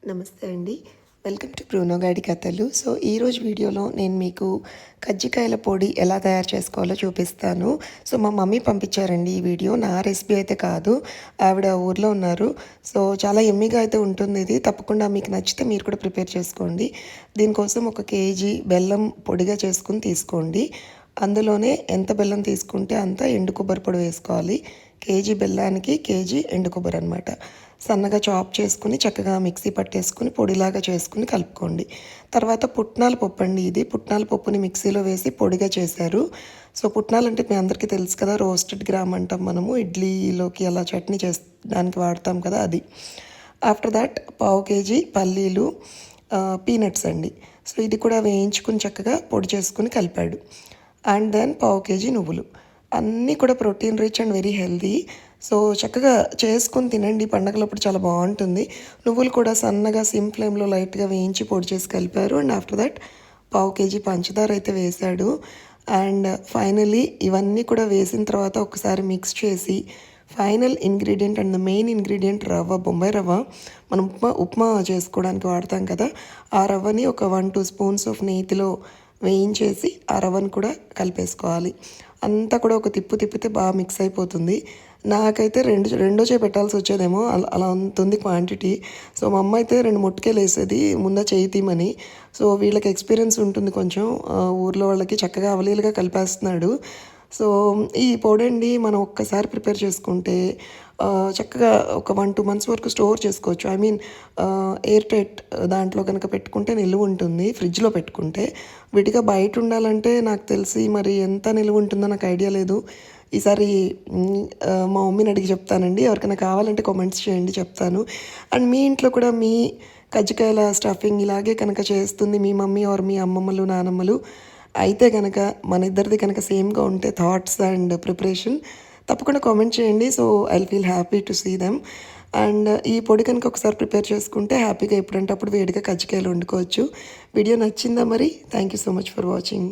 నమస్తే అండి. Welcome to Bruno గాడి కథలు. సో ఈరోజు వీడియోలో నేను మీకు కజ్జికాయల పొడి ఎలా తయారు చేసుకోవాలో చూపిస్తాను. సో మా మమ్మీ పంపించారండి ఈ వీడియో. నా రెసిపీ అయితే కాదు, ఆవిడ ఊర్లో ఉన్నారు. సో చాలా ఎమ్మీగా అయితే ఉంటుంది ఇది. తప్పకుండా మీకు నచ్చితే మీరు కూడా ప్రిపేర్ చేసుకోండి. దీనికోసం 1 కేజీ బెల్లం పొడిగా చేసుకుని తీసుకోండి. అందులోనే ఎంత బెల్లం తీసుకుంటే అంత ఎండు కొబ్బరి పొడి వేసుకోవాలి. కేజీ బెల్లానికి కేజీ ఎండు కొబ్బరి అనమాట. సన్నగా చాప్ చేసుకుని చక్కగా మిక్సీ పట్టేసుకుని పొడిలాగా చేసుకుని కలుపుకోండి. తర్వాత పుట్నాల పప్పు అండి ఇది. పుట్నాల పప్పుని మిక్సీలో వేసి పొడిగా చేశారు. సో పుట్నాలు అంటే మీ అందరికీ తెలుసు కదా, రోస్టెడ్ గ్రామ్ అంటాం మనము. ఇడ్లీలోకి అలా చట్నీ చేయడానికి వాడతాం కదా, అది. ఆఫ్టర్ దాట్ 1/2 కేజీ పల్లీలు, పీనట్స్ అండి. సో ఇది కూడా వేయించుకుని చక్కగా పొడి చేసుకుని కలిపాడు. అండ్ దెన్ 1/2 కేజీ నువ్వులు. అన్నీ కూడా protein rich and very healthy. So చక్కగా చేసుకొని తినండి, పండగలప్పుడు చాలా బాగుంటుంది. నువ్వులు కూడా సన్నగా సిమ్ ఫ్లేమ్లో లైట్గా వేయించి పొడి చేసి కలిపారు. అండ్ ఆఫ్టర్ దట్ 1/2 కేజీ పంచదార అయితే వేశాడు. అండ్ ఫైనలీ ఇవన్నీ కూడా వేసిన తర్వాత ఒకసారి మిక్స్ చేసి final ingredient and the main ingredient రవ్వ, బొంబాయి రవ్వ. మనం ఉప్మా చేసుకోవడానికి వాడతాం కదా, ఆ రవ్వని ఒక 1-2 స్పూన్స్ ఆఫ్ నేతిలో వేయించేసి ఆ రవ్వను కూడా కలిపేసుకోవాలి. అంతా కూడా ఒక తిప్పితే బాగా మిక్స్ అయిపోతుంది. నాకైతే రెండో చేయి పెట్టాల్సి వచ్చేదేమో, అలా ఉంటుంది క్వాంటిటీ. సో మా అమ్మ అయితే 2 ముట్టుకేలు వేసేది ముందా చేయి తీమని. సో వీళ్ళకి ఎక్స్పీరియన్స్ ఉంటుంది కొంచెం, ఊర్లో వాళ్ళకి చక్కగా అవలీలుగా కలిపేస్తున్నాడు. సో ఈ పొడండి మనం ఒక్కసారి ప్రిపేర్ చేసుకుంటే చక్కగా ఒక 1-2 మంత్స్ వరకు స్టోర్ చేసుకోవచ్చు. ఐ మీన్ ఎయిర్ టైట్ దాంట్లో కనుక పెట్టుకుంటే నిలువ ఉంటుంది, ఫ్రిడ్జ్లో పెట్టుకుంటే. విడిగా బయట ఉండాలంటే నాకు తెలిసి మరి ఎంత నిలువ ఉంటుందో నాకు ఐడియా లేదు. ఈసారి మా మమ్మీని అడిగి చెప్తానండి. ఎవరికైనా కావాలంటే కామెంట్స్ చేయండి, చెప్తాను. అండ్ మీ ఇంట్లో కూడా మీ కజ్జికాయల స్టఫింగ్ ఇలాగే కనుక చేస్తుంది మీ మమ్మీ ఆర్ మీ అమ్మమ్మలు, నానమ్మలు అయితే కనుక, మన ఇద్దరిది కనుక సేమ్గా ఉంటే థాట్స్ అండ్ ప్రిపరేషన్, తప్పకుండా కామెంట్ చేయండి. So I feel happy to see them. And ఈ పొడి కనుక ఒకసారి ప్రిపేర్ చేసుకుంటే హ్యాపీగా ఎప్పుడంటే అప్పుడు వేడిగా కజ్జికాయలు వండుకోవచ్చు. వీడియో నచ్చిందా మరి? Thank you so much for watching.